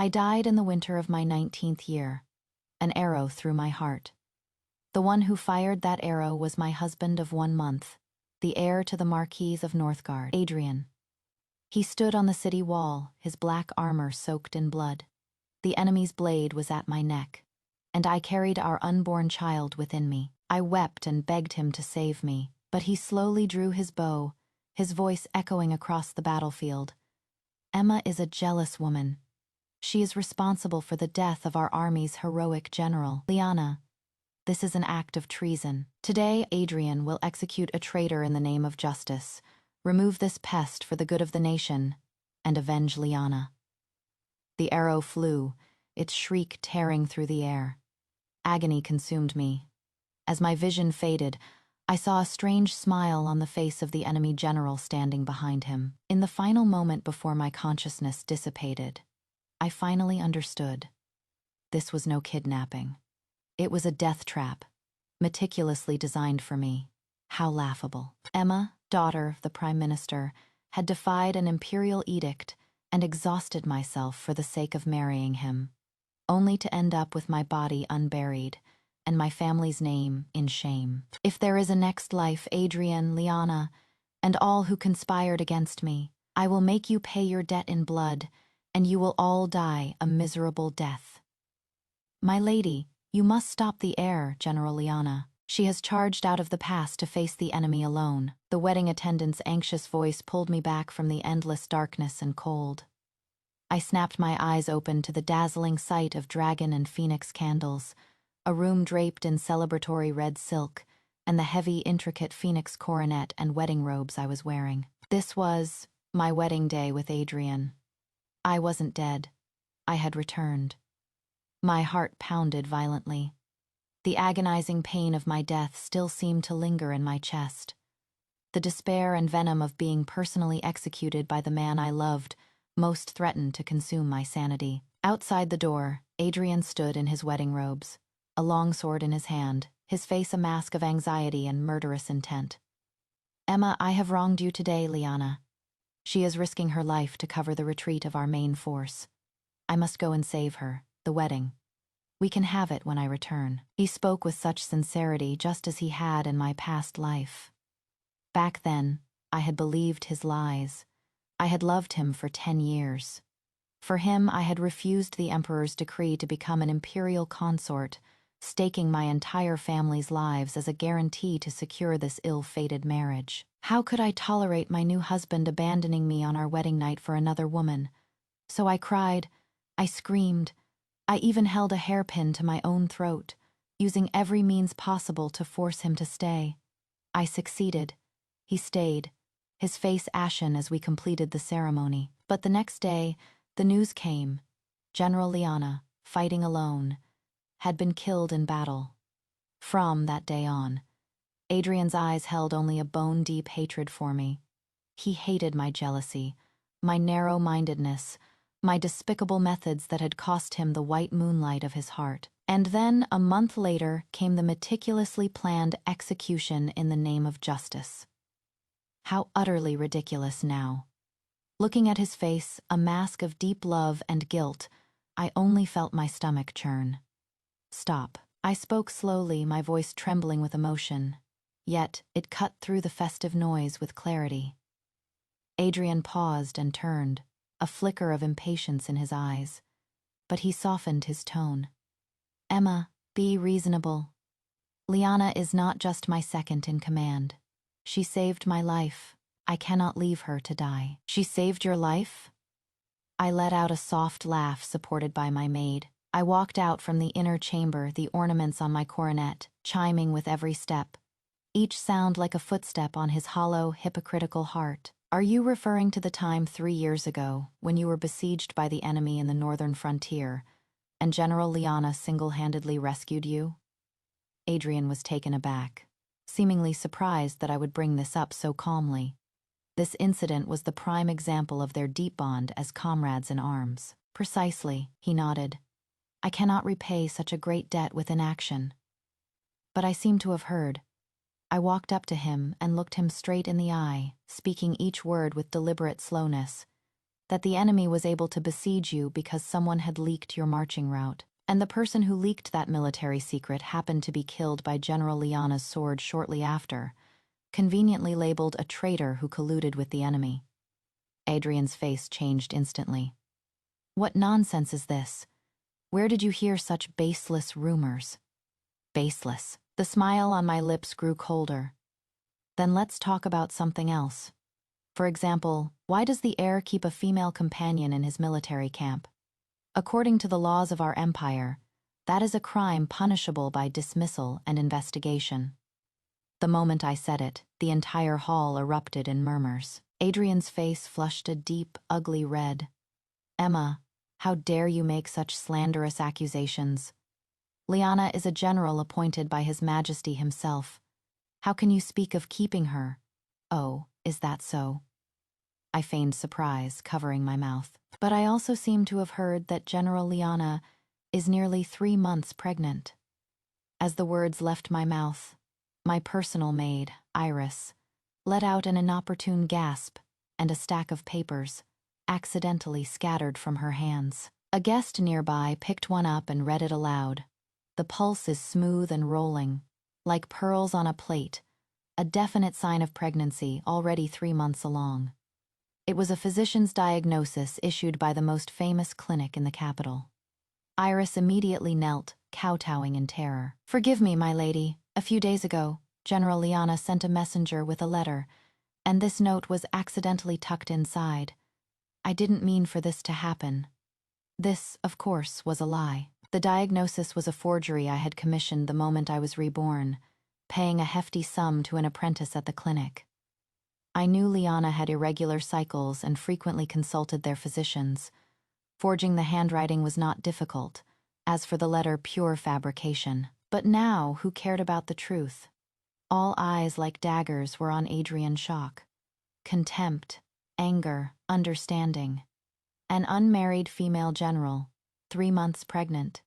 I died in the winter of my 19th year, an arrow through my heart. The one who fired that arrow was my husband of 1 month, the heir to the Marquis of Northgard, Adrian. He stood on the city wall, his black armor soaked in blood. The enemy's blade was at my neck, and I carried our unborn child within me. I wept and begged him to save me, but he slowly drew his bow, his voice echoing across the battlefield. Emma is a jealous woman. She is responsible for the death of our army's heroic general, Lyanna. This is an act of treason. Today, Adrian will execute a traitor in the name of justice, remove this pest for the good of the nation, and avenge Lyanna. The arrow flew, its shriek tearing through the air. Agony consumed me. As my vision faded, I saw a strange smile on the face of the enemy general standing behind him. In the final moment before my consciousness dissipated, I finally understood. This was no kidnapping. It was a death trap, meticulously designed for me. How laughable. Emma, daughter of the Prime Minister, had defied an imperial edict and exhausted myself for the sake of marrying him, only to end up with my body unburied and my family's name in shame. If there is a next life, Adrian, Lyanna, and all who conspired against me, I will make you pay your debt in blood, and you will all die a miserable death. My lady, you must stop the heir, General Lyanna. She has charged out of the pass to face the enemy alone. The wedding attendant's anxious voice pulled me back from the endless darkness and cold. I snapped my eyes open to the dazzling sight of dragon and phoenix candles, a room draped in celebratory red silk, and the heavy, intricate phoenix coronet and wedding robes I was wearing. This was my wedding day with Adrian. I wasn't dead. I had returned. My heart pounded violently. The agonizing pain of my death still seemed to linger in my chest. The despair and venom of being personally executed by the man I loved most threatened to consume my sanity. Outside the door, Adrian stood in his wedding robes, a longsword in his hand, his face a mask of anxiety and murderous intent. Emma, I have wronged you today, Lyanna. She is risking her life to cover the retreat of our main force. I must go and save her, the wedding. We can have it when I return. He spoke with such sincerity, just as he had in my past life. Back then, I had believed his lies. I had loved him for 10 years. For him, I had refused the emperor's decree to become an imperial consort, staking my entire family's lives as a guarantee to secure this ill-fated marriage. How could I tolerate my new husband abandoning me on our wedding night for another woman? So I cried, I screamed, I even held a hairpin to my own throat, using every means possible to force him to stay. I succeeded. He stayed, his face ashen as we completed the ceremony. But the next day, the news came. General Lyanna, fighting alone, had been killed in battle. From that day on, Adrian's eyes held only a bone-deep hatred for me. He hated my jealousy, my narrow-mindedness, my despicable methods that had cost him the white moonlight of his heart. And then, a month later, came the meticulously planned execution in the name of justice. How utterly ridiculous now. Looking at his face, a mask of deep love and guilt, I only felt my stomach churn. Stop. I spoke slowly, my voice trembling with emotion, yet it cut through the festive noise with clarity. Adrian paused and turned, a flicker of impatience in his eyes, but he softened his tone. Emma, be reasonable. Lyanna is not just my second in command. She saved my life. I cannot leave her to die. She saved your life? I let out a soft laugh supported by my maid. I walked out from the inner chamber, the ornaments on my coronet, chiming with every step, each sound like a footstep on his hollow, hypocritical heart. Are you referring to the time 3 years ago, when you were besieged by the enemy in the northern frontier, and General Lyanna single-handedly rescued you? Adrian was taken aback, seemingly surprised that I would bring this up so calmly. This incident was the prime example of their deep bond as comrades in arms. Precisely, he nodded. I cannot repay such a great debt with inaction. But I seem to have heard. I walked up to him and looked him straight in the eye, speaking each word with deliberate slowness. that the enemy was able to besiege you because someone had leaked your marching route. And the person who leaked that military secret happened to be killed by General Liana's sword shortly after, conveniently labeled a traitor who colluded with the enemy. Adrian's face changed instantly. What nonsense is this? Where did you hear such baseless rumors? Baseless. The smile on my lips grew colder. Then let's talk about something else. For example, why does the heir keep a female companion in his military camp? According to the laws of our empire, that is a crime punishable by dismissal and investigation. The moment I said it, the entire hall erupted in murmurs. Adrian's face flushed a deep, ugly red. Emma, how dare you make such slanderous accusations? Liana is a general appointed by His Majesty himself. How can you speak of keeping her? Oh, is that so? I feigned surprise, covering my mouth. But I also seem to have heard that General Liana is nearly 3 months pregnant. As the words left my mouth, my personal maid, Iris, let out an inopportune gasp, and a stack of papers accidentally scattered from her hands. A guest nearby picked one up and read it aloud. The pulse is smooth and rolling, like pearls on a plate, a definite sign of pregnancy already 3 months along. It was a physician's diagnosis issued by the most famous clinic in the capital. Iris immediately knelt, kowtowing in terror. Forgive me, my lady. A few days ago, General Liana sent a messenger with a letter, and this note was accidentally tucked inside. I didn't mean for this to happen. This, of course, was a lie. The diagnosis was a forgery I had commissioned the moment I was reborn, paying a hefty sum to an apprentice at the clinic. I knew Liana had irregular cycles and frequently consulted their physicians. Forging the handwriting was not difficult, as for the letter, pure fabrication. But now, who cared about the truth? All eyes like daggers were on Adrian Shock. Contempt, anger, understanding. An unmarried female general, 3 months pregnant.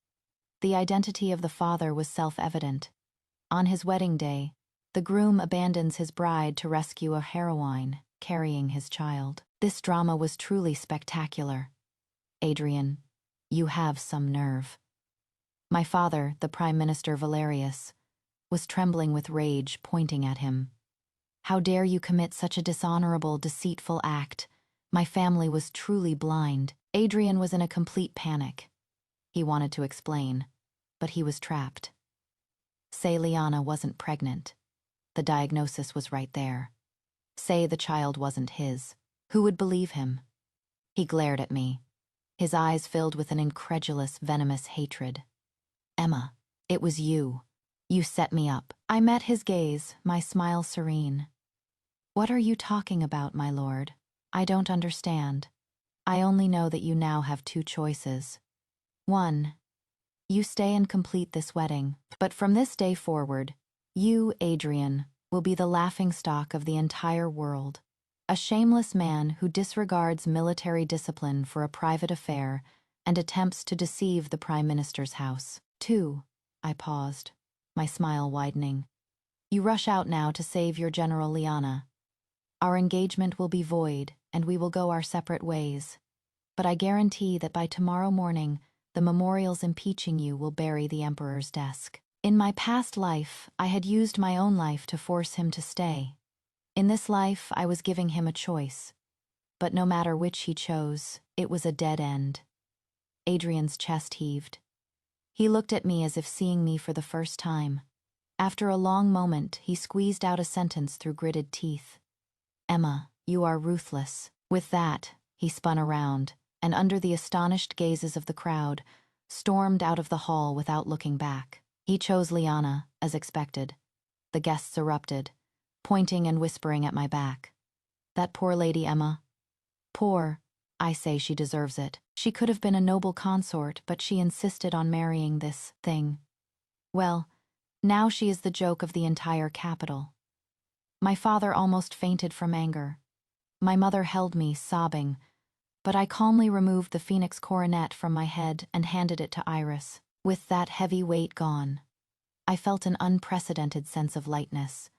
The identity of the father was self-evident. On his wedding day, the groom abandons his bride to rescue a heroine, carrying his child. This drama was truly spectacular. Adrian, you have some nerve. My father, the Prime Minister Valerius, was trembling with rage, pointing at him. How dare you commit such a dishonorable, deceitful act? My family was truly blind. Adrian was in a complete panic. He wanted to explain, but he was trapped. Say Liana wasn't pregnant. The diagnosis was right there. Say the child wasn't his. Who would believe him? He glared at me, his eyes filled with an incredulous, venomous hatred. Emma, it was you. You set me up. I met his gaze, my smile serene. What are you talking about, my lord? I don't understand. I only know that you now have 2 choices. 1. You stay and complete this wedding, but from this day forward, you, Adrian, will be the laughingstock of the entire world. A shameless man who disregards military discipline for a private affair and attempts to deceive the Prime Minister's house. 2. I paused, my smile widening. You rush out now to save your General Liana. Our engagement will be void, and we will go our separate ways. But I guarantee that by tomorrow morning, the memorials impeaching you will bury the Emperor's desk. In my past life, I had used my own life to force him to stay. In this life, I was giving him a choice. But no matter which he chose, it was a dead end. Adrian's chest heaved. He looked at me as if seeing me for the first time. After a long moment, he squeezed out a sentence through gritted teeth. Emma, you are ruthless. With that, he spun around, and under the astonished gazes of the crowd, stormed out of the hall without looking back. He chose Liana, as expected. The guests erupted, pointing and whispering at my back. That poor lady Emma. Poor. I say she deserves it. She could have been a noble consort, but she insisted on marrying this thing. Well, now she is the joke of the entire capital. My father almost fainted from anger. My mother held me, sobbing, but I calmly removed the phoenix coronet from my head and handed it to Iris. With that heavy weight gone, I felt an unprecedented sense of lightness.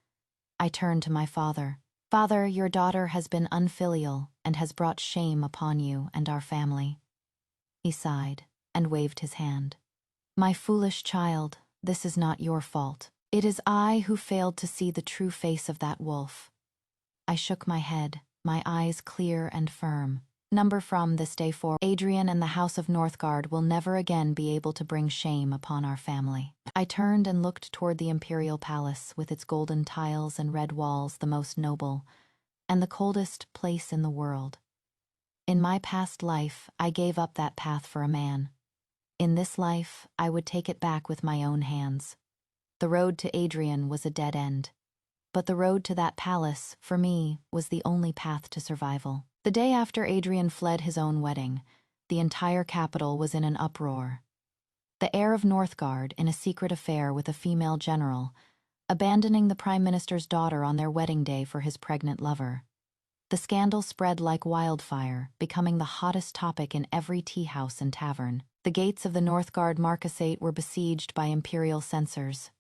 I turned to my father. "Father, your daughter has been unfilial and has brought shame upon you and our family." He sighed and waved his hand. "My foolish child, this is not your fault. It is I who failed to see the true face of that wolf." I shook my head, my eyes clear and firm. "Number from this day forward, Adrian and the House of Northgard will never again be able to bring shame upon our family." I turned and looked toward the imperial palace, with its golden tiles and red walls, the most noble, and the coldest place in the world. In my past life, I gave up that path for a man. In this life, I would take it back with my own hands. The road to Adrian was a dead end. But the road to that palace, for me, was the only path to survival. The day after Adrian fled his own wedding, the entire capital was in an uproar. The heir of Northgard, in a secret affair with a female general, abandoning the Prime Minister's daughter on their wedding day for his pregnant lover. The scandal spread like wildfire, becoming the hottest topic in every tea-house and tavern. The gates of the Northgard Marquisate were besieged by imperial censors.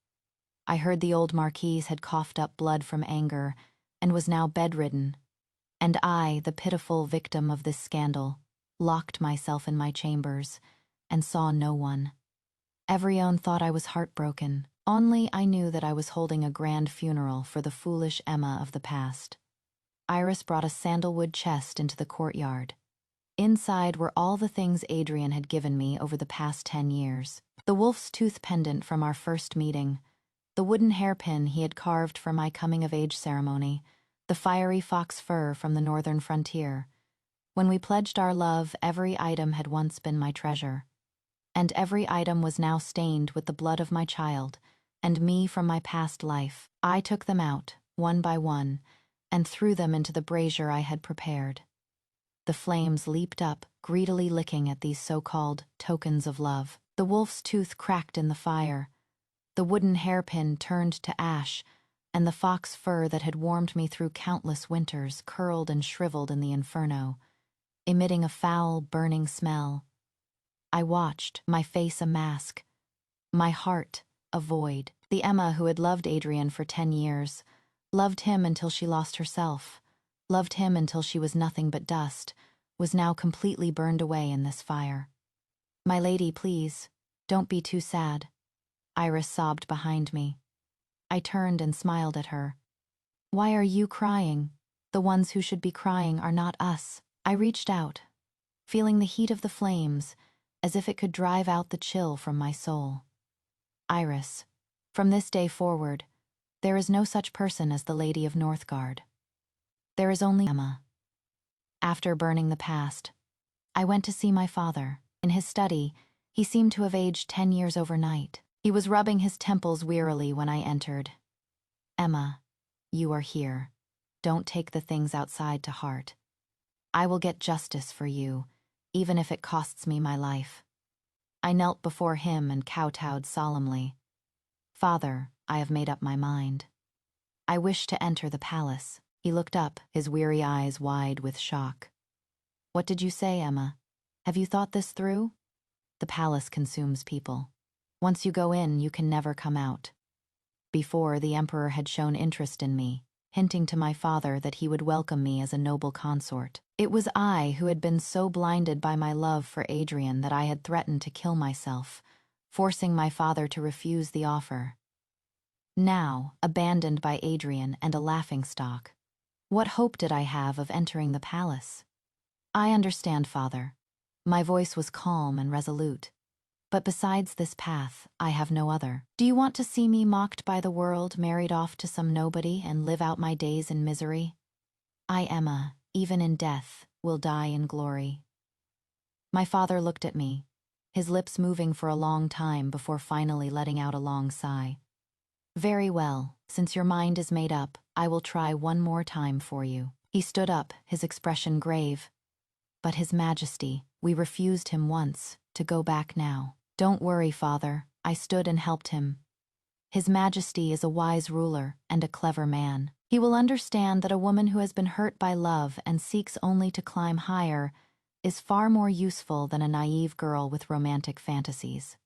I heard the old Marquise had coughed up blood from anger and was now bedridden, and I, the pitiful victim of this scandal, locked myself in my chambers and saw no one. Everyone thought I was heartbroken. Only I knew that I was holding a grand funeral for the foolish Emma of the past. Iris brought a sandalwood chest into the courtyard. Inside were all the things Adrian had given me over the past 10 years. The wolf's tooth pendant from our first meeting, the wooden hairpin he had carved for my coming-of-age ceremony, the fiery fox fur from the northern frontier. When we pledged our love, every item had once been my treasure. And every item was now stained with the blood of my child, and me from my past life. I took them out, one by one, and threw them into the brazier I had prepared. The flames leaped up, greedily licking at these so-called tokens of love. The wolf's tooth cracked in the fire. The wooden hairpin turned to ash, and the fox fur that had warmed me through countless winters curled and shriveled in the inferno, emitting a foul, burning smell. I watched, my face a mask, my heart a void. The Emma who had loved Adrian for 10 years, loved him until she lost herself, loved him until she was nothing but dust, was now completely burned away in this fire. "My lady, please, don't be too sad." Iris sobbed behind me. I turned and smiled at her. "Why are you crying? The ones who should be crying are not us." I reached out, feeling the heat of the flames, as if it could drive out the chill from my soul. "Iris, from this day forward, there is no such person as the Lady of Northgard. There is only Emma." After burning the past, I went to see my father. In his study, he seemed to have aged 10 years overnight. He was rubbing his temples wearily when I entered. "Emma, you are here. Don't take the things outside to heart. I will get justice for you, even if it costs me my life." I knelt before him and kowtowed solemnly. "Father, I have made up my mind. I wish to enter the palace." He looked up, his weary eyes wide with shock. "What did you say, Emma? Have you thought this through? The palace consumes people. Once you go in, you can never come out." Before, the Emperor had shown interest in me, hinting to my father that he would welcome me as a noble consort. It was I who had been so blinded by my love for Adrian that I had threatened to kill myself, forcing my father to refuse the offer. Now, abandoned by Adrian and a laughingstock, what hope did I have of entering the palace? "I understand, father." My voice was calm and resolute. "But besides this path, I have no other. Do you want to see me mocked by the world, married off to some nobody, and live out my days in misery? I, Emma, even in death, will die in glory." My father looked at me, his lips moving for a long time before finally letting out a long sigh. "Very well, since your mind is made up, I will try one more time for you." He stood up, his expression grave. "But His Majesty, we refused him once, to go back now." "Don't worry, father," I stood and helped him. "His Majesty is a wise ruler and a clever man. He will understand that a woman who has been hurt by love and seeks only to climb higher is far more useful than a naive girl with romantic fantasies.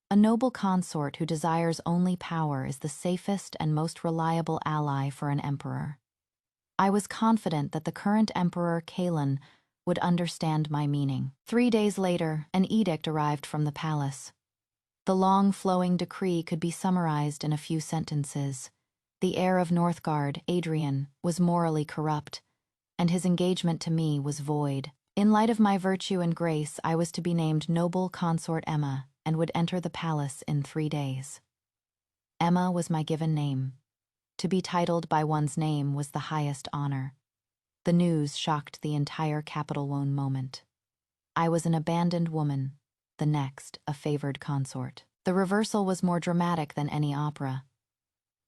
A noble consort who desires only power is the safest and most reliable ally for an emperor." I was confident that the current emperor, Kalen, would understand my meaning. 3 days later, an edict arrived from the palace. The long, flowing decree could be summarized in a few sentences. The heir of Northgard, Adrian, was morally corrupt, and his engagement to me was void. In light of my virtue and grace, I was to be named noble consort Emma and would enter the palace in 3 days. Emma was my given name. To be titled by one's name was the highest honor. The news shocked the entire capital one moment. I was an abandoned woman, the next a favored consort. The reversal was more dramatic than any opera.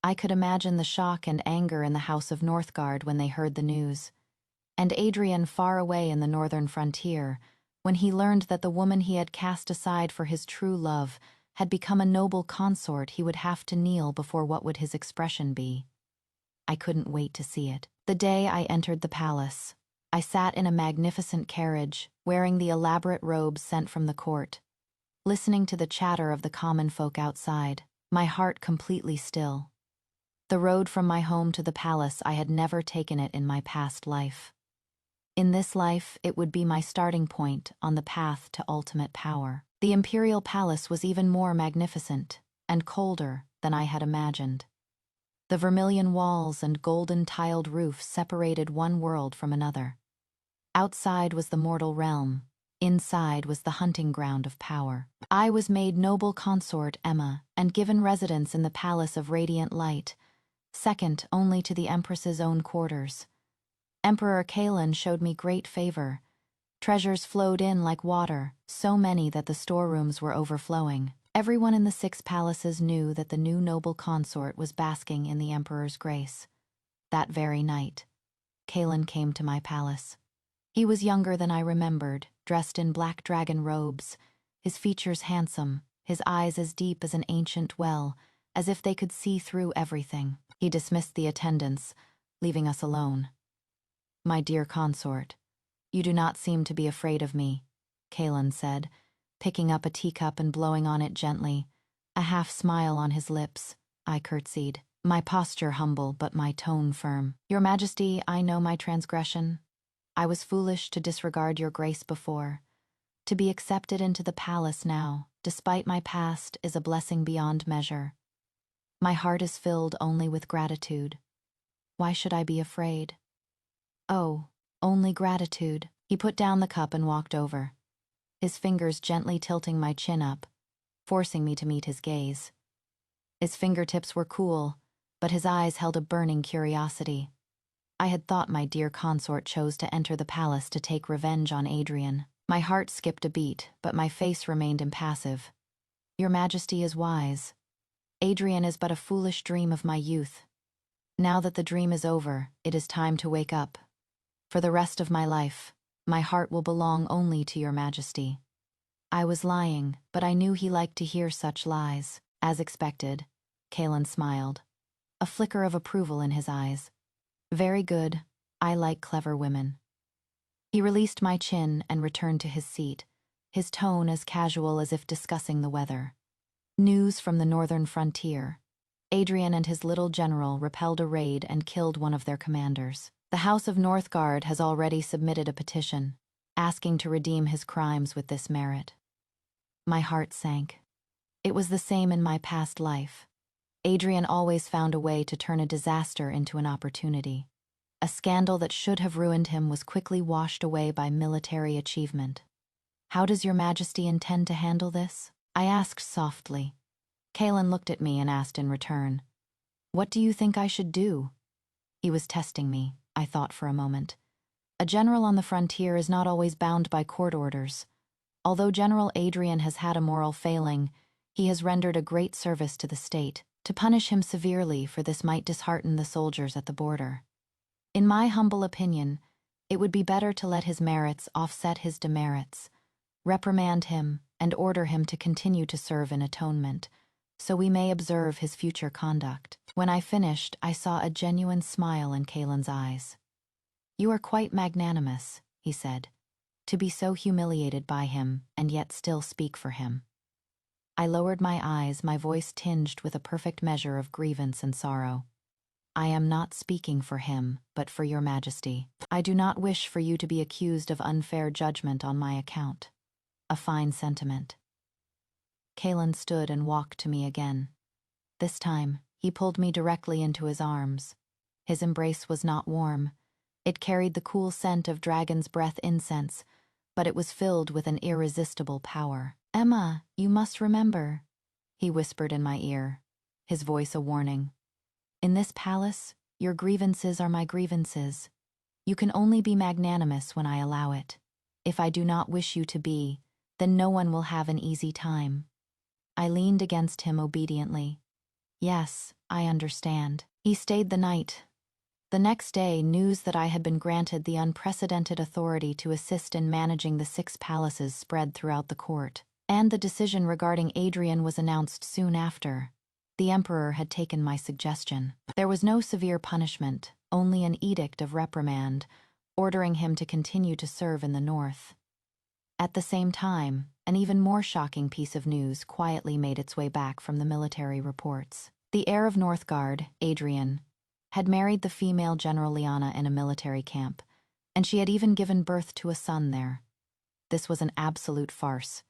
I could imagine the shock and anger in the house of Northgard when they heard the news, and Adrian far away in the northern frontier, when he learned that the woman he had cast aside for his true love had become a noble consort. He would have to kneel before what would his expression be. I couldn't wait to see it. The day I entered the palace, I sat in a magnificent carriage, wearing the elaborate robes sent from the court, listening to the chatter of the common folk outside, my heart completely still. The road from my home to the palace, I had never taken it in my past life. In this life, it would be my starting point on the path to ultimate power. The imperial palace was even more magnificent and colder than I had imagined. The vermilion walls and golden tiled roof separated one world from another. Outside was the mortal realm. Inside was the hunting ground of power. I was made noble consort Emma and given residence in the Palace of Radiant Light, second only to the Empress's own quarters. Emperor Kalen showed me great favor. Treasures flowed in like water, so many that the storerooms were overflowing. Everyone in the 6 palaces knew that the new noble consort was basking in the emperor's grace. That very night, Kalen came to my palace. He was younger than I remembered, dressed in black dragon robes, his features handsome, his eyes as deep as an ancient well, as if they could see through everything. He dismissed the attendants, leaving us alone. "My dear consort, you do not seem to be afraid of me," Kalen said, picking up a teacup and blowing on it gently, a half smile on his lips. I curtsied, my posture humble but my tone firm. "Your Majesty, I know my transgression. I was foolish to disregard your grace before. To be accepted into the palace now, despite my past, is a blessing beyond measure. My heart is filled only with gratitude. Why should I be afraid?" "Oh, only gratitude." He put down the cup and walked over, his fingers gently tilting my chin up, forcing me to meet his gaze. His fingertips were cool, but his eyes held a burning curiosity. I had thought my dear consort chose to enter the palace to take revenge on Adrian. My heart skipped a beat, but my face remained impassive. "Your Majesty is wise. Adrian is but a foolish dream of my youth. Now that the dream is over, it is time to wake up. For the rest of my life, my heart will belong only to your Majesty." I was lying, but I knew he liked to hear such lies. As expected, Kalen smiled, a flicker of approval in his eyes. "Very good. I like clever women." He released my chin and returned to his seat, his tone as casual as if discussing the weather. "News from the northern frontier. Adrian and his little general repelled a raid and killed one of their commanders. The House of Northgard has already submitted a petition, asking to redeem his crimes with this merit." My heart sank. It was the same in my past life. Adrian always found a way to turn a disaster into an opportunity. A scandal that should have ruined him was quickly washed away by military achievement. "How does your Majesty intend to handle this?" I asked softly. Kalen looked at me and asked in return, "What do you think I should do?" He was testing me, I thought for a moment. A general on the frontier is not always bound by court orders. Although General Adrian has had a moral failing, he has rendered a great service to the state. To punish him severely for this might dishearten the soldiers at the border. In my humble opinion, it would be better to let his merits offset his demerits, reprimand him, and order him to continue to serve in atonement, so we may observe his future conduct. When I finished, I saw a genuine smile in Kalen's eyes. "You are quite magnanimous," he said, "to be so humiliated by him and yet still speak for him." I lowered my eyes, my voice tinged with a perfect measure of grievance and sorrow. I am not speaking for him, but for your majesty. I do not wish for you to be accused of unfair judgment on my account. A fine sentiment. Kaelan stood and walked to me again. This time, he pulled me directly into his arms. His embrace was not warm. It carried the cool scent of dragon's breath incense, but it was filled with an irresistible power. Emma, you must remember, he whispered in my ear, his voice a warning. In this palace, your grievances are my grievances. You can only be magnanimous when I allow it. If I do not wish you to be, then no one will have an easy time. I leaned against him obediently. Yes, I understand. He stayed the night. The next day, news that I had been granted the unprecedented authority to assist in managing the 6 palaces spread throughout the court, and the decision regarding Adrian was announced soon after. The emperor had taken my suggestion. There was no severe punishment, only an edict of reprimand, ordering him to continue to serve in the north. At the same time, an even more shocking piece of news quietly made its way back from the military reports. The heir of Northgard, Adrian, had married the female General Lyanna in a military camp, and she had even given birth to a son there. This was an absolute farce,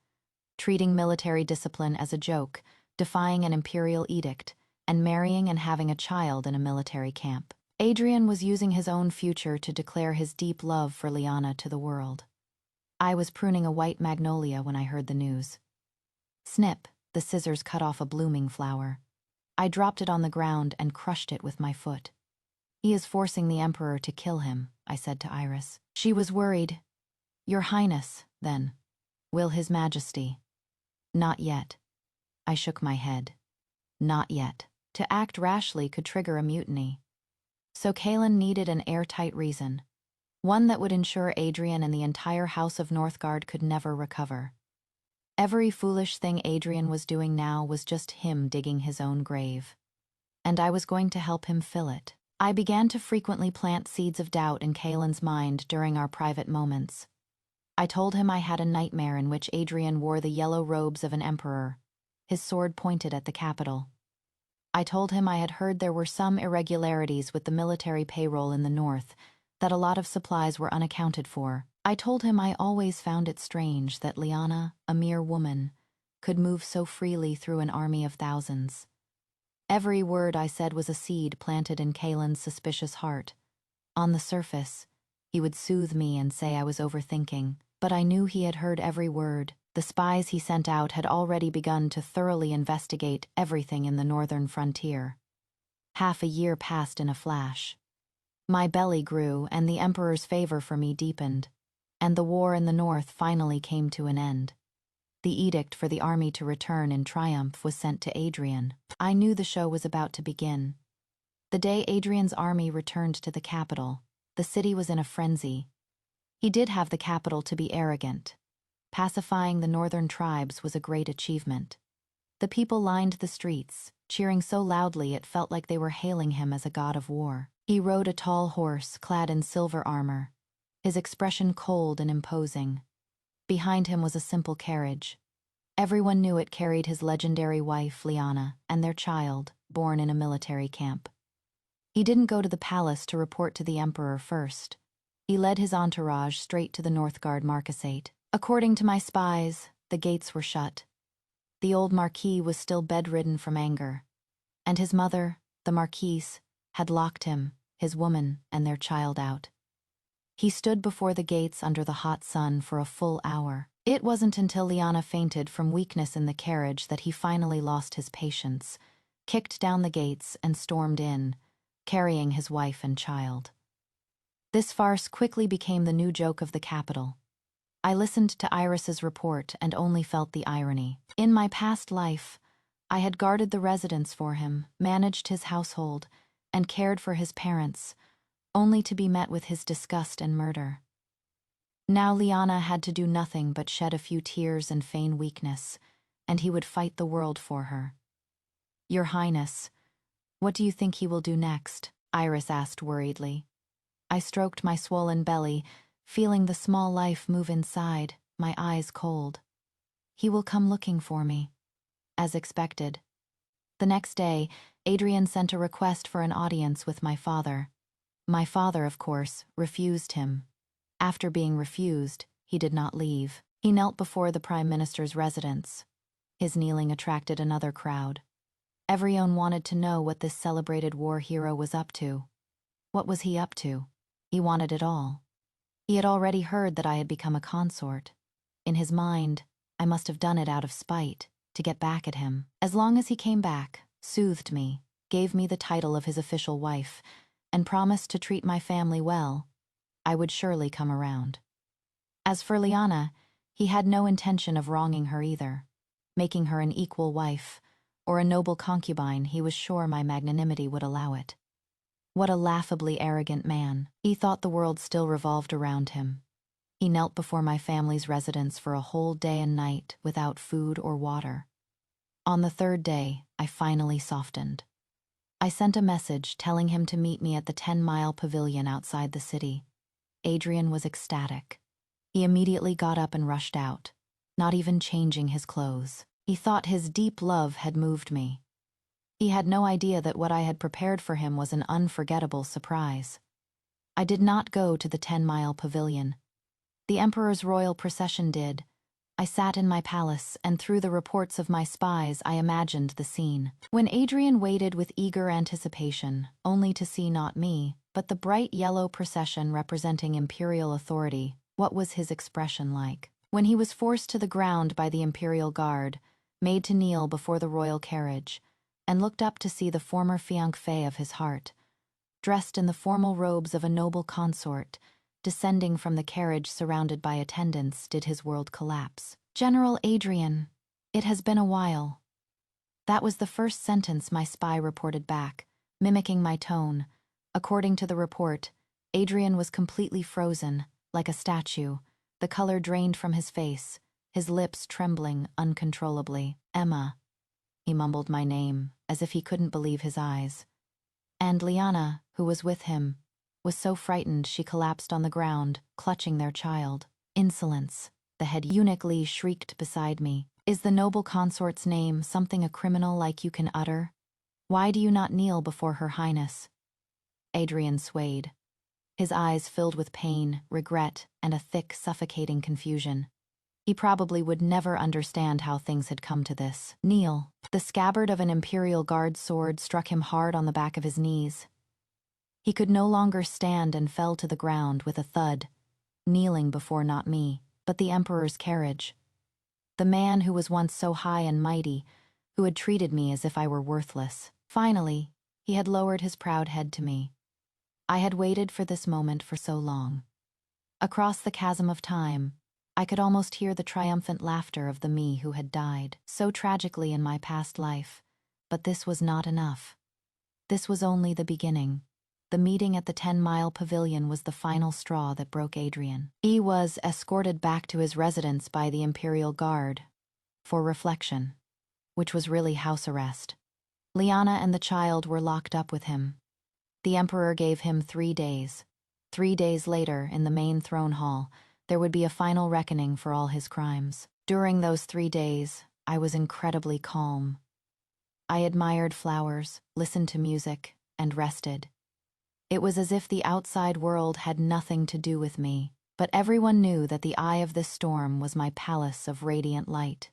treating military discipline as a joke, defying an imperial edict, and marrying and having a child in a military camp. Adrian was using his own future to declare his deep love for Lyanna to the world. I was pruning a white magnolia when I heard the news. Snip, the scissors cut off a blooming flower. I dropped it on the ground and crushed it with my foot. He is forcing the emperor to kill him, I said to Iris. She was worried. Your Highness, then. Will His Majesty? Not yet. I shook my head. Not yet. To act rashly could trigger a mutiny. So Kaelan needed an airtight reason. One that would ensure Adrian and the entire House of Northgard could never recover. Every foolish thing Adrian was doing now was just him digging his own grave. And I was going to help him fill it. I began to frequently plant seeds of doubt in Kaelan's mind during our private moments. I told him I had a nightmare in which Adrian wore the yellow robes of an emperor, his sword pointed at the capital. I told him I had heard there were some irregularities with the military payroll in the north, that a lot of supplies were unaccounted for. I told him I always found it strange that Lyanna, a mere woman, could move so freely through an army of thousands. Every word I said was a seed planted in Kaelan's suspicious heart. On the surface, he would soothe me and say I was overthinking, but I knew he had heard every word. The spies he sent out had already begun to thoroughly investigate everything in the northern frontier. Half a year passed in a flash. My belly grew, and the emperor's favor for me deepened, and the war in the north finally came to an end. The edict for the army to return in triumph was sent to Adrian. I knew the show was about to begin. The day Adrian's army returned to the capital, the city was in a frenzy. He did have the capital to be arrogant. Pacifying the northern tribes was a great achievement. The people lined the streets, cheering so loudly it felt like they were hailing him as a god of war. He rode a tall horse clad in silver armor, his expression cold and imposing. Behind him was a simple carriage. Everyone knew it carried his legendary wife, Lyanna, and their child, born in a military camp. He didn't go to the palace to report to the emperor first. He led his entourage straight to the Northgard marquisate. According to my spies, the gates were shut. The old marquis was still bedridden from anger, and his mother, the marquise, had locked him, his woman, and their child out. He stood before the gates under the hot sun for a full hour. It wasn't until Lyanna fainted from weakness in the carriage that he finally lost his patience, kicked down the gates, and stormed in, carrying his wife and child. This farce quickly became the new joke of the capital. I listened to Iris's report and only felt the irony. In my past life, I had guarded the residence for him, managed his household, and cared for his parents, only to be met with his disgust and murder. Now Lyanna had to do nothing but shed a few tears and feign weakness, and he would fight the world for her. Your Highness, what do you think he will do next? Iris asked worriedly. I stroked my swollen belly, feeling the small life move inside, my eyes cold. He will come looking for me. As expected. The next day, Adrian sent a request for an audience with my father. My father, of course, refused him. After being refused, he did not leave. He knelt before the Prime Minister's residence. His kneeling attracted another crowd. Everyone wanted to know what this celebrated war hero was up to. What was he up to? He wanted it all. He had already heard that I had become a consort. In his mind, I must have done it out of spite, to get back at him. As long as he came back, soothed me, gave me the title of his official wife, and promised to treat my family well, I would surely come around. As for Liana, he had no intention of wronging her either. Making her an equal wife, or a noble concubine, he was sure my magnanimity would allow it. What a laughably arrogant man. He thought the world still revolved around him. He knelt before my family's residence for a whole day and night without food or water. On the third day, I finally softened. I sent a message telling him to meet me at the 10-mile pavilion outside the city. Adrian was ecstatic. He immediately got up and rushed out, not even changing his clothes. He thought his deep love had moved me. He had no idea that what I had prepared for him was an unforgettable surprise. I did not go to the 10-mile pavilion. The Emperor's royal procession did. I sat in my palace, and through the reports of my spies, I imagined the scene. When Adrian waited with eager anticipation, only to see not me, but the bright yellow procession representing imperial authority, what was his expression like? When he was forced to the ground by the imperial guard, made to kneel before the royal carriage, and looked up to see the former fiancée of his heart, dressed in the formal robes of a noble consort, descending from the carriage surrounded by attendants, did his world collapse. "General Adrian, it has been a while." That was the first sentence my spy reported back, mimicking my tone. According to the report, Adrian was completely frozen, like a statue, the color drained from his face, his lips trembling uncontrollably. "Emma." He mumbled my name, as if he couldn't believe his eyes. And Liana, who was with him, was so frightened she collapsed on the ground, clutching their child. "Insolence," the head eunuch shrieked beside me. "Is the noble consort's name something a criminal like you can utter? Why do you not kneel before Her Highness?" Adrian swayed. His eyes filled with pain, regret, and a thick, suffocating confusion. He probably would never understand how things had come to this. "Kneel." The scabbard of an imperial guard sword struck him hard on the back of his knees. He could no longer stand and fell to the ground with a thud, kneeling before not me, but the Emperor's carriage. The man who was once so high and mighty, who had treated me as if I were worthless. Finally, he had lowered his proud head to me. I had waited for this moment for so long. Across the chasm of time, I could almost hear the triumphant laughter of the me who had died so tragically in my past life. But this was not enough. This was only the beginning. The meeting at the 10-mile pavilion was the final straw that broke Adrian. He was escorted back to his residence by the Imperial Guard for reflection, which was really house arrest. Liana and the child were locked up with him. The Emperor gave him 3 days. 3 days later, in the main throne hall, there would be a final reckoning for all his crimes. During those 3 days, I was incredibly calm. I admired flowers, listened to music, and rested. It was as if the outside world had nothing to do with me, but everyone knew that the eye of this storm was my palace of radiant light.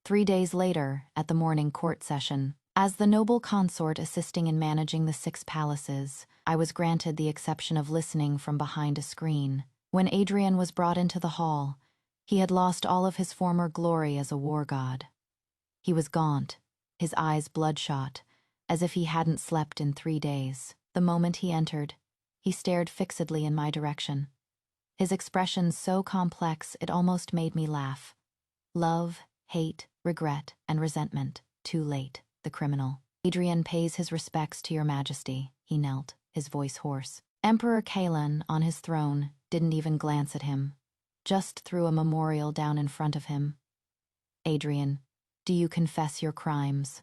3 days later, at the morning court session, as the noble consort assisting in managing the 6 palaces, I was granted the exception of listening from behind a screen. When Adrian was brought into the hall, he had lost all of his former glory as a war god. He was gaunt, his eyes bloodshot, as if he hadn't slept in 3 days. The moment he entered, he stared fixedly in my direction. His expression so complex it almost made me laugh. Love, hate, regret, and resentment. Too late, the criminal. "Adrian pays his respects to your majesty." He knelt, his voice hoarse. Emperor Kalan, on his throne, didn't even glance at him, just threw a memorial down in front of him. "Adrian, do you confess your crimes?"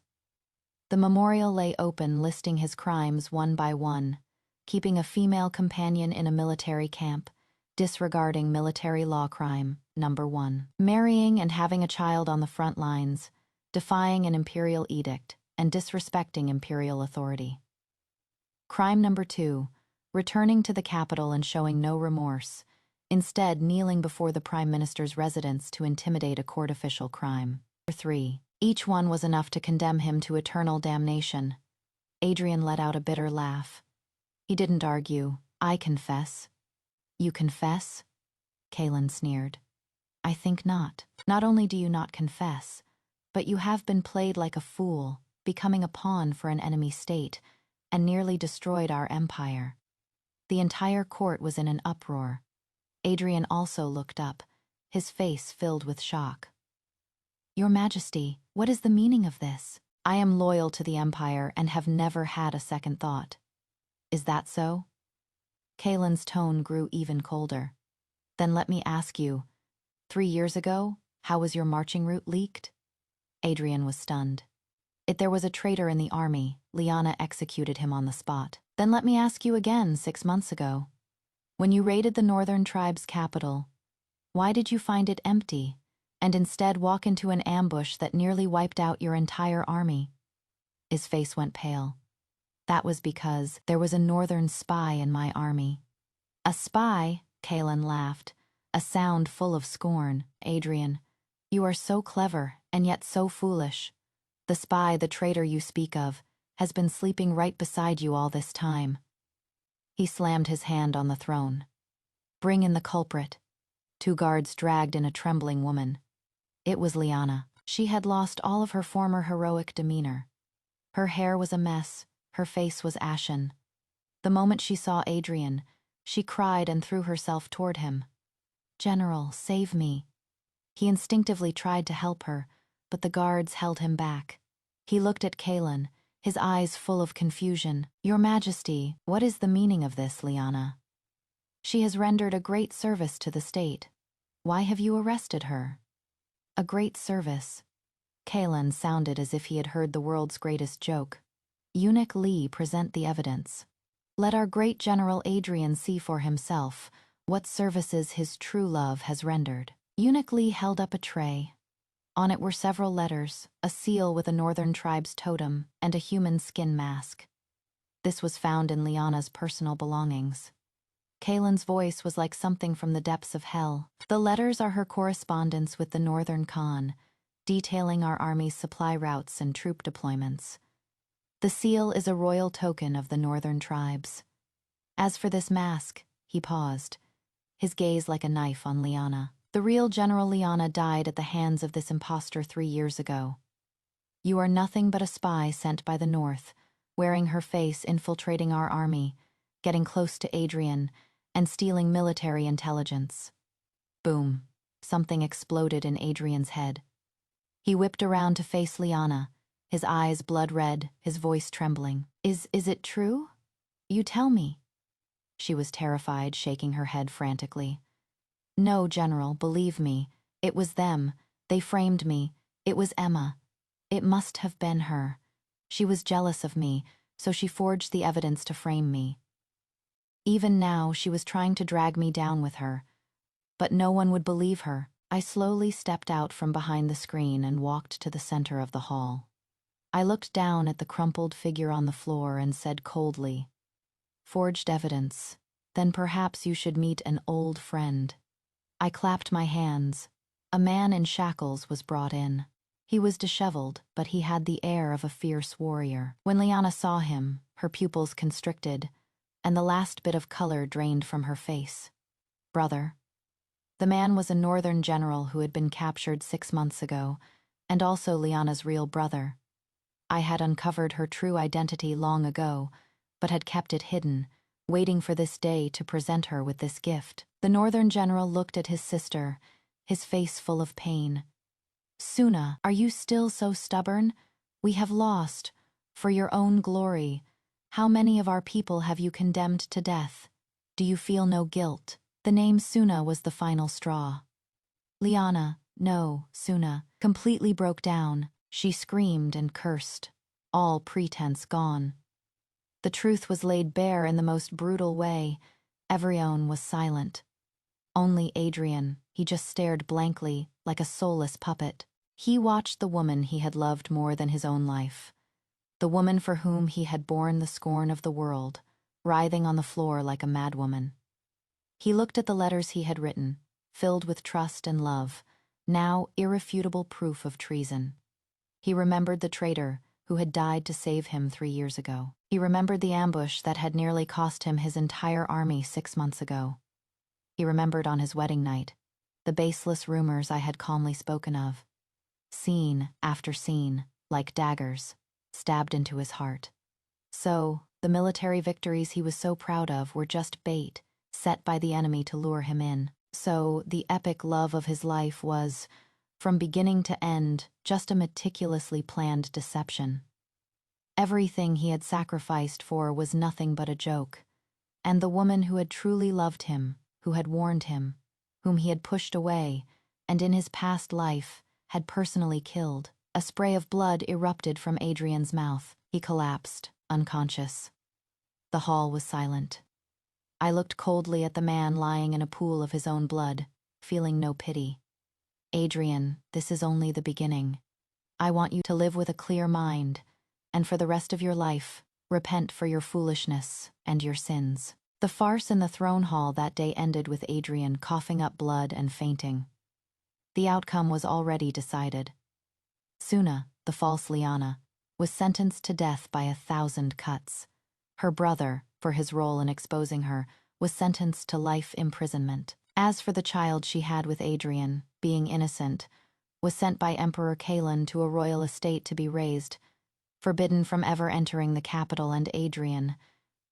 The memorial lay open, listing his crimes one by one: keeping a female companion in a military camp, disregarding military law crime, number 1, marrying and having a child on the front lines, defying an imperial edict, and disrespecting imperial authority. Crime number 2, returning to the capital and showing no remorse, instead kneeling before the Prime Minister's residence to intimidate a court official. Crime number 3, each one was enough to condemn him to eternal damnation. Adrian let out a bitter laugh. He didn't argue. I confess. You confess? Kaelin sneered. I think not. Not only do you not confess, but you have been played like a fool, becoming a pawn for an enemy state, and nearly destroyed our empire. The entire court was in an uproar. Adrian also looked up, his face filled with shock. Your Majesty, what is the meaning of this? I am loyal to the empire and have never had a second thought. Is that so? Kaelin's tone grew even colder. Then let me ask you, 3 years ago, how was your marching route leaked? Adrian was stunned. If there was a traitor in the army, Lyanna executed him on the spot. Then let me ask you again, 6 months ago. When you raided the northern tribe's capital, why did you find it empty, and instead walk into an ambush that nearly wiped out your entire army? His face went pale. That was because there was a northern spy in my army. A spy? Kaelin laughed, a sound full of scorn. Adrian, you are so clever and yet so foolish. The spy, the traitor you speak of, has been sleeping right beside you all this time. He slammed his hand on the throne. Bring in the culprit. 2 guards dragged in a trembling woman. It was Lyanna. She had lost all of her former heroic demeanor. Her hair was a mess, her face was ashen. The moment she saw Adrian, she cried and threw herself toward him. General, save me. He instinctively tried to help her, but the guards held him back. He looked at Kaelin, his eyes full of confusion. Your Majesty, what is the meaning of this, Lyanna? She has rendered a great service to the state. Why have you arrested her? A great service. Kaelin sounded as if he had heard the world's greatest joke. Eunuch Lee, present the evidence. Let our great General Adrian see for himself what services his true love has rendered. Eunuch Lee held up a tray. On it were several letters, a seal with a northern tribe's totem, and a human skin mask. This was found in Lyanna's personal belongings. Kaelin's voice was like something from the depths of hell. The letters are her correspondence with the Northern Khan, detailing our army's supply routes and troop deployments. The seal is a royal token of the northern tribes. As for this mask, he paused, his gaze like a knife on Lyanna. The real General Lyanna died at the hands of this impostor 3 years ago. You are nothing but a spy sent by the North, wearing her face, infiltrating our army, getting close to Adrian, and stealing military intelligence. Boom. Something exploded in Adrian's head. He whipped around to face Lyanna, his eyes blood red, his voice trembling. Is it true? You tell me. She was terrified, shaking her head frantically. No, General, believe me. It was them. They framed me. It was Emma. It must have been her. She was jealous of me, so she forged the evidence to frame me. Even now, she was trying to drag me down with her. But no one would believe her. I slowly stepped out from behind the screen and walked to the center of the hall. I looked down at the crumpled figure on the floor and said coldly, "Forged evidence. Then perhaps you should meet an old friend." I clapped my hands. A man in shackles was brought in. He was disheveled, but he had the air of a fierce warrior. When Lyanna saw him, her pupils constricted, and the last bit of color drained from her face. Brother. The man was a northern general who had been captured 6 months ago, and also Lyanna's real brother. I had uncovered her true identity long ago, but had kept it hidden, waiting for this day to present her with this gift. The northern general looked at his sister, his face full of pain. Suna, are you still so stubborn? We have lost. For your own glory. How many of our people have you condemned to death? Do you feel no guilt? The name Suna was the final straw. Lyanna, no, Suna, completely broke down. She screamed and cursed, all pretense gone. The truth was laid bare in the most brutal way. Everyone was silent. Only Adrian, he just stared blankly, like a soulless puppet. He watched the woman he had loved more than his own life. the woman for whom he had borne the scorn of the world, writhing on the floor like a madwoman. He looked at the letters he had written, filled with trust and love, now irrefutable proof of treason. He remembered the traitor who had died to save him 3 years ago. He remembered the ambush that had nearly cost him his entire army 6 months ago. He remembered on his wedding night the baseless rumors I had calmly spoken of. Scene after scene, like daggers, stabbed into his heart. So, the military victories he was so proud of were just bait set by the enemy to lure him in. So, the epic love of his life was, from beginning to end, just a meticulously planned deception. Everything he had sacrificed for was nothing but a joke, and the woman who had truly loved him, who had warned him, whom he had pushed away, and in his past life had personally killed. A spray of blood erupted from Adrian's mouth. He collapsed, unconscious. The hall was silent. I looked coldly at the man lying in a pool of his own blood, feeling no pity. Adrian, this is only the beginning. I want you to live with a clear mind, and for the rest of your life, repent for your foolishness and your sins. The farce in the throne hall that day ended with Adrian coughing up blood and fainting. The outcome was already decided. Suna, the false Liana, was sentenced to death by 1,000 cuts. Her brother, for his role in exposing her, was sentenced to life imprisonment. As for the child she had with Adrian, being innocent, was sent by Emperor Kalan to a royal estate to be raised, forbidden from ever entering the capital, and Adrian,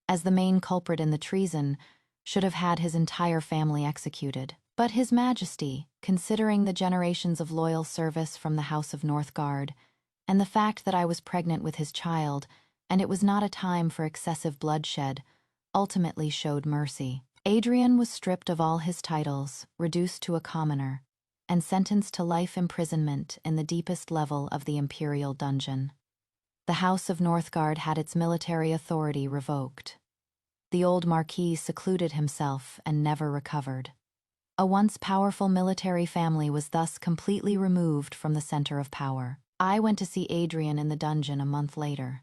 as the main culprit in the treason, should have had his entire family executed. But His Majesty, considering the generations of loyal service from the House of Northgard, and the fact that I was pregnant with his child, and it was not a time for excessive bloodshed, ultimately showed mercy. Adrian was stripped of all his titles, reduced to a commoner, and sentenced to life imprisonment in the deepest level of the imperial dungeon. The House of Northgard had its military authority revoked. The old Marquis secluded himself and never recovered. A once powerful military family was thus completely removed from the center of power. I went to see Adrian in the dungeon a month later.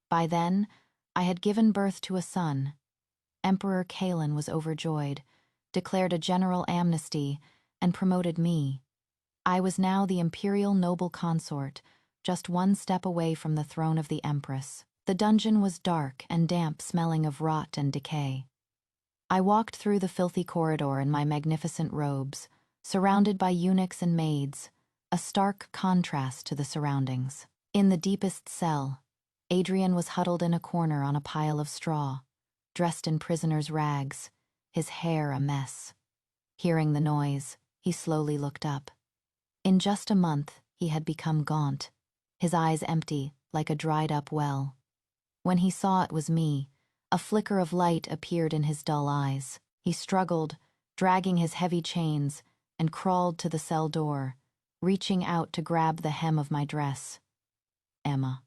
By then, I had given birth to a son. Emperor Kalan was overjoyed, declared a general amnesty, and promoted me. I was now the imperial noble consort, just one step away from the throne of the Empress. The dungeon was dark and damp, smelling of rot and decay. I walked through the filthy corridor in my magnificent robes, surrounded by eunuchs and maids, a stark contrast to the surroundings. In the deepest cell, Adrian was huddled in a corner on a pile of straw, dressed in prisoner's rags, his hair a mess. Hearing the noise, he slowly looked up. In just a month, he had become gaunt, his eyes empty like a dried-up well. When he saw it was me, a flicker of light appeared in his dull eyes. He struggled, dragging his heavy chains, and crawled to the cell door, reaching out to grab the hem of my dress. Emma.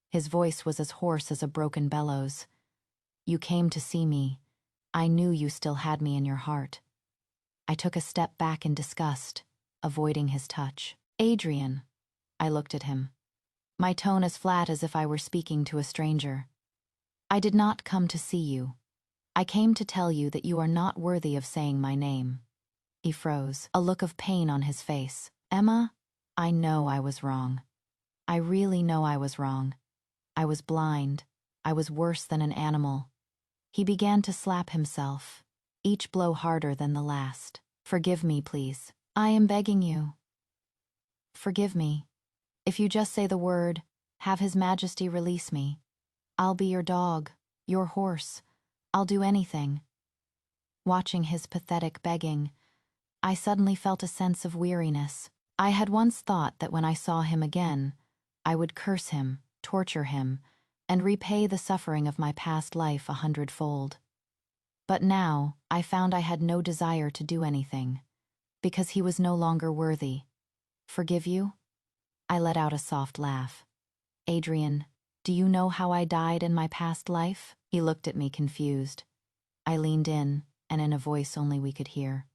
His voice was as hoarse as a broken bellows. You came to see me. I knew you still had me in your heart. I took a step back in disgust, avoiding his touch. Adrian. I looked at him, my tone as flat as if I were speaking to a stranger. I did not come to see you. I came to tell you that you are not worthy of saying my name. He froze, a look of pain on his face. Emma, I know I was wrong. I really know I was wrong. I was blind. I was worse than an animal. He began to slap himself, each blow harder than the last. Forgive me, please. I am begging you. Forgive me. If you just say the word, have His Majesty release me. I'll be your dog, your horse. I'll do anything. Watching his pathetic begging, I suddenly felt a sense of weariness. I had once thought that when I saw him again, I would curse him, torture him, and repay the suffering of my past life 100-fold. But now, I found I had no desire to do anything, because he was no longer worthy. Forgive you? I let out a soft laugh. Adrian, do you know how I died in my past life? He looked at me confused. I leaned in, and in a voice only we could hear,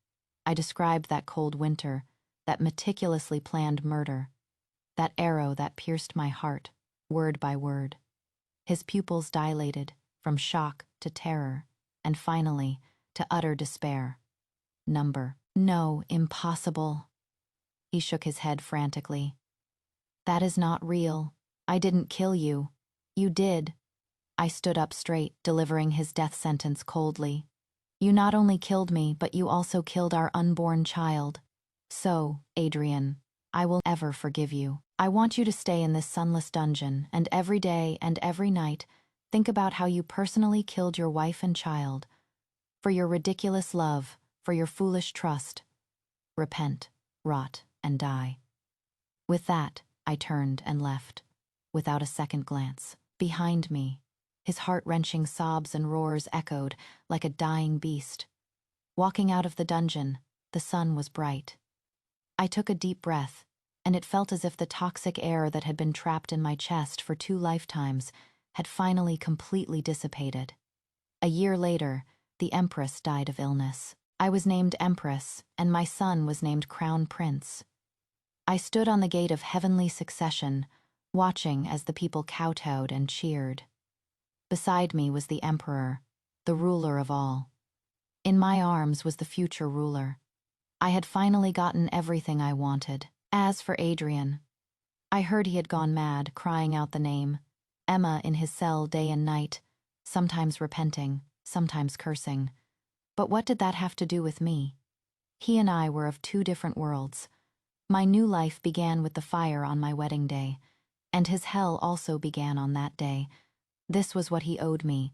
I described that cold winter, that meticulously planned murder, that arrow that pierced my heart. word by word. His pupils dilated, from shock to terror, and finally, to utter despair. Number. No, impossible. He shook his head frantically. That is not real. I didn't kill you. You did. I stood up straight, delivering his death sentence coldly. You not only killed me, but you also killed our unborn child. So, Adrian, I will ever forgive you. I want you to stay in this sunless dungeon, and every day and every night, think about how you personally killed your wife and child. For your ridiculous love, for your foolish trust. Repent, rot, and die. With that, I turned and left, without a second glance. Behind me, his heart-wrenching sobs and roars echoed like a dying beast. Walking out of the dungeon, the sun was bright. I took a deep breath, and it felt as if the toxic air that had been trapped in my chest for 2 lifetimes had finally completely dissipated. A year later, the Empress died of illness. I was named Empress, and my son was named Crown Prince. I stood on the gate of heavenly succession, watching as the people kowtowed and cheered. Beside me was the Emperor, the ruler of all. In my arms was the future ruler. I had finally gotten everything I wanted. As for Adrian, I heard he had gone mad, crying out the name, Emma in his cell day and night, sometimes repenting, sometimes cursing. But what did that have to do with me? He and I were of 2 different worlds. My new life began with the fire on my wedding day, and his hell also began on that day. This was what he owed me.